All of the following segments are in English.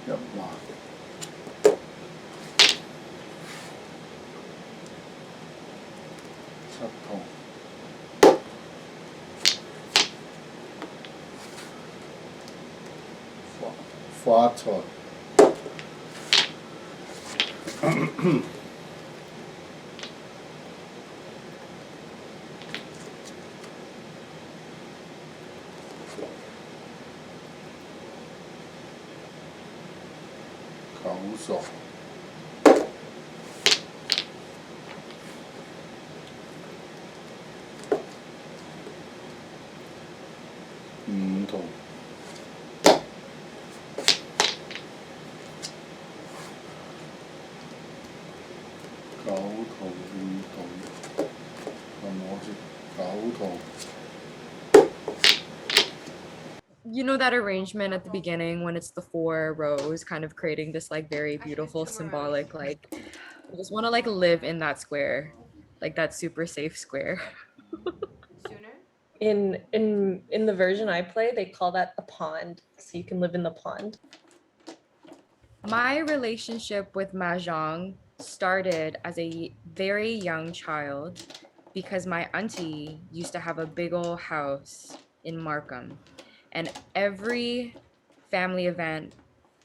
入話七筒花菜九熟五筒九筒五筒我知九筒 You know that arrangement at the beginning when it's the 4 rows, kind of creating this like very beautiful symbolic, like I just want to like live in that square, like that super safe square. In the version I play, they call that the pond, so you can live in the pond. My relationship with Mahjong started as a very young child because my auntie used to have a big old house in Markham. And every family event,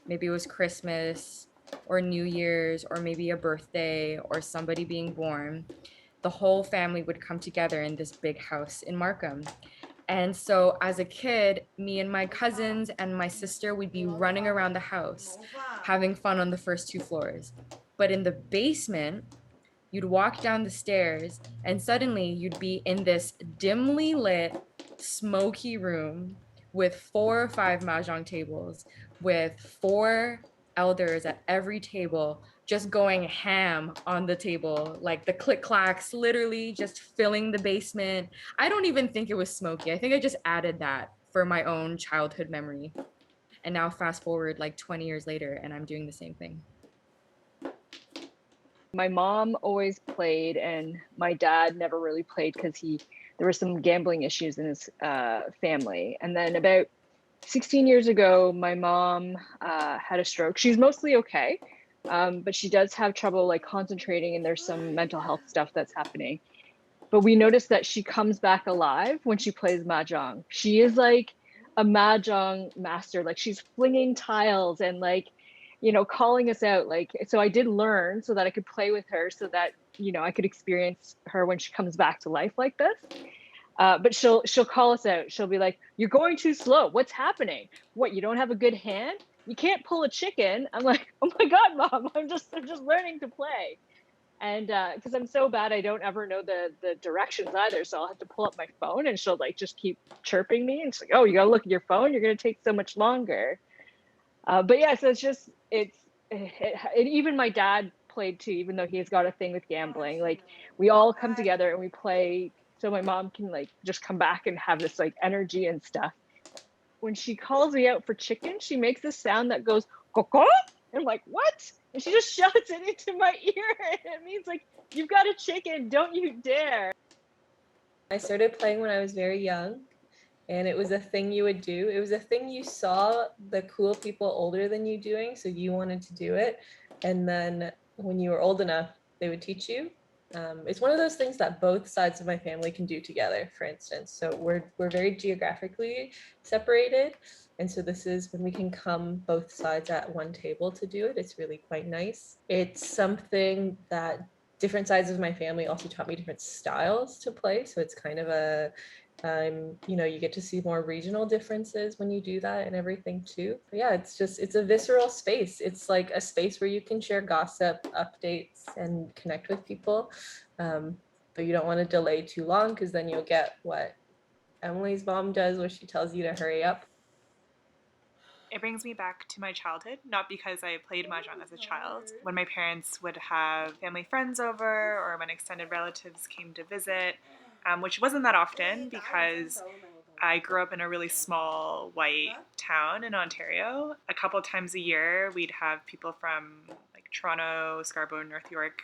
maybe it was Christmas or New Year's or maybe a birthday or somebody being born, the whole family would come together in this big house in Markham. And so as a kid, me and my cousins and my sister would be running around the house, having fun on the first 2 floors. But in the basement, you'd walk down the stairs and suddenly you'd be in this dimly lit, smoky room with 4 or 5 mahjong tables, with 4 elders at every table, just going ham on the table, like the click clacks, literally just filling the basement. I don't even think it was smoky. I think I just added that for my own childhood memory. And now fast forward like 20 years later, and I'm doing the same thing. My mom always played, and my dad never really played because there were some gambling issues in his family. And then about 16 years ago, my mom had a stroke. She's mostly okay, but she does have trouble like concentrating, and there's some mental health stuff that's happening. But we noticed that she comes back alive when she plays mahjong. She is like a mahjong master. Like she's flinging tiles and like, calling us out. Like, so I did learn so that I could play with her, so that I could experience her when she comes back to life like this. But she'll call us out. She'll be like, "You're going too slow. What's happening? What, you don't have a good hand? You can't pull a chicken." I'm like, "Oh my God, Mom, I'm just learning to play." And because I'm so bad, I don't ever know the directions either. So I'll have to pull up my phone, and she'll like just keep chirping me. And she's like, "Oh, you gotta look at your phone. You're gonna take so much longer." But yeah, so even my dad played too, even though he's got a thing with gambling. Like we all come together and we play, so my mom can like just come back and have this like energy and stuff. When she calls me out for chicken, she makes this sound that goes "Coco." I'm like, "What?" And she just shouts it into my ear. And it means like, "You've got a chicken, don't you dare." I started playing when I was very young, and it was a thing you would do. It was a thing you saw the cool people older than you doing, so you wanted to do it. And then when you were old enough, they would teach you. It's one of those things that both sides of my family can do together, for instance. So we're very geographically separated. And so this is when we can come both sides at one table to do it. It's really quite nice. It's something that different sides of my family also taught me different styles to play. So it's kind of you get to see more regional differences when you do that and everything too. But yeah, it's a visceral space. It's like a space where you can share gossip, updates, and connect with people. But you don't want to delay too long, because then you'll get what Emily's mom does, where she tells you to hurry up. It brings me back to my childhood, not because I played Mahjong as a child. When my parents would have family friends over, or when extended relatives came to visit, which wasn't that often because I grew up in a really small white town in Ontario. A couple times a year, we'd have people from like Toronto, Scarborough, North York,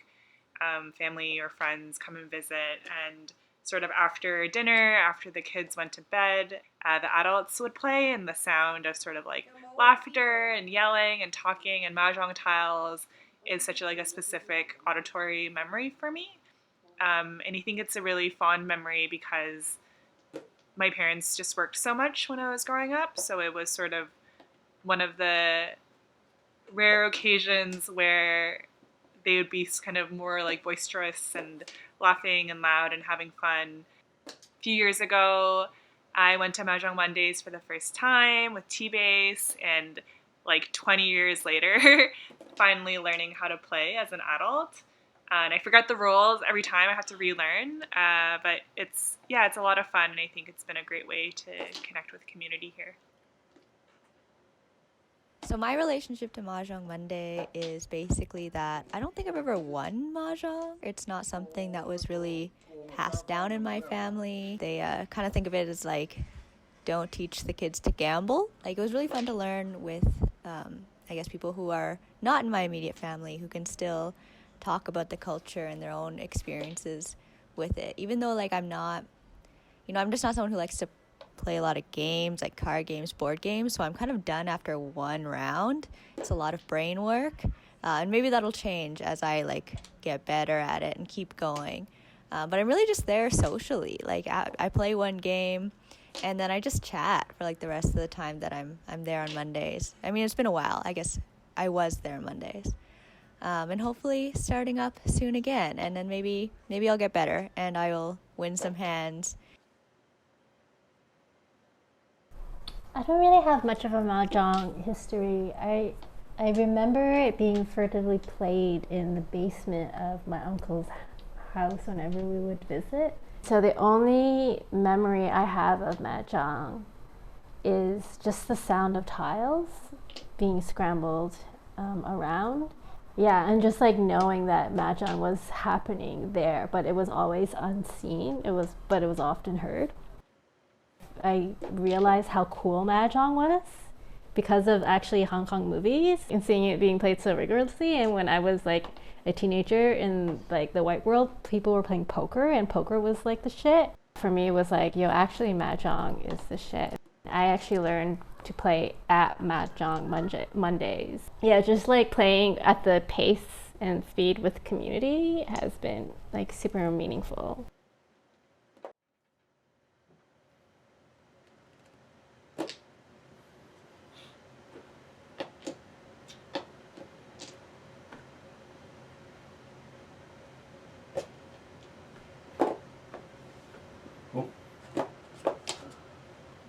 family or friends come and visit, and sort of after dinner, after the kids went to bed, the adults would play, and the sound of sort of like laughter and yelling and talking and mahjong tiles is such a specific auditory memory for me. And I think it's a really fond memory because my parents just worked so much when I was growing up, so it was sort of one of the rare occasions where they would be kind of more like boisterous and laughing and loud and having fun. A few years ago, I went to Mahjong Mondays for the first time with T-Base, and 20 years later, finally learning how to play as an adult. And I forgot the rules every time. I have to relearn, but it's a lot of fun, and I think it's been a great way to connect with community here. So my relationship to Mahjong Monday is basically that I don't think I've ever won Mahjong. It's not something that was really passed down in my family. They kind of think of it as don't teach the kids to gamble. It was really fun to learn with, I guess, people who are not in my immediate family who can still talk about the culture and their own experiences with it. Even though I'm not, I'm just not someone who likes to play a lot of games, like card games, board games, so I'm kind of done after one round. It's a lot of brain work, and maybe that'll change as I get better at it and keep going. But I'm really just there socially. I play one game, and then I just chat for the rest of the time that I'm there on Mondays. I mean, it's been a while. I guess I was there on Mondays, and hopefully starting up soon again. And then maybe I'll get better and I will win some hands. I don't really have much of a mahjong history. I remember it being furtively played in the basement of my uncle's house whenever we would visit. So the only memory I have of mahjong is just the sound of tiles being scrambled around. Yeah, and just knowing that mahjong was happening there, but it was always unseen. But it was often heard. I realized how cool mahjong was because of actually Hong Kong movies and seeing it being played so rigorously. And when I was a teenager in the white world, people were playing poker, and poker was the shit. For me, it was actually mahjong is the shit. I actually learned to play at Mahjong Mondays. Yeah, just playing at the pace and speed with community has been super meaningful.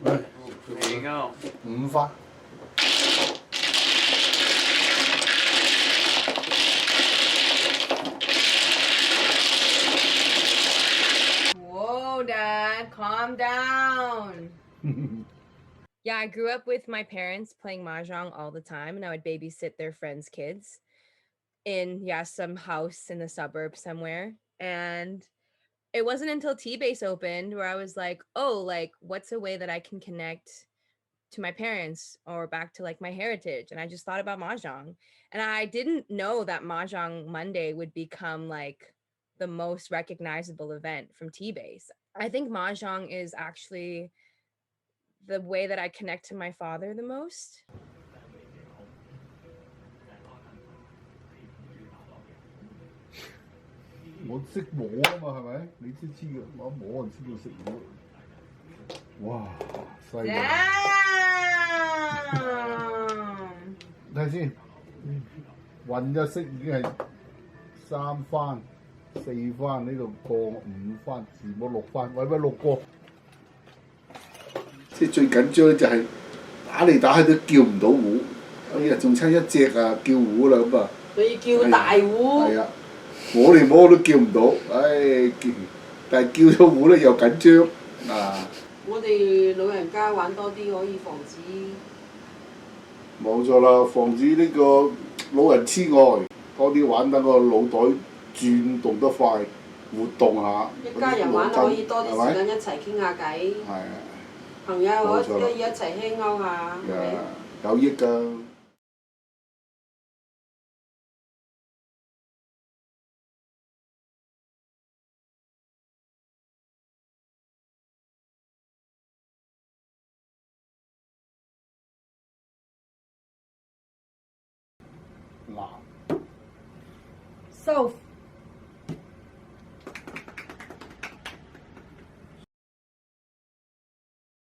There you go. 5番。Whoa, Dad, calm down. Yeah, I grew up with my parents playing mahjong all the time, and I would babysit their friends' kids in some house in the suburbs somewhere. And it wasn't until T-Base opened where I was like, oh, what's a way that I can connect to my parents or back to my heritage? And I just thought about mahjong, and I didn't know that Mahjong Monday would become the most recognizable event from T-Base. I think mahjong is actually the way that I connect to my father the most. 我識摸啊嘛，係咪？你都知嘅，我一摸就知道識摸。哇，犀利！睇下先，混一色已經係3番、4番，呢度過5番，全部6番，喂6個。即係最緊張就係打嚟打去都叫唔到糊，哎呀，仲差一隻啊叫糊啦咁啊！你要叫大糊。係啊。摸嚟摸都叫唔到，唉！但係叫咗糊咧又緊張啊！我哋老人家玩多啲可以防止。冇錯啦，防止呢個老人痴呆，多啲玩等個腦袋轉動得快，活動下。一家人玩可以多啲時間一齊傾下偈。係啊。朋友可以一齊輕勾下，係咪？有益㗎。難。So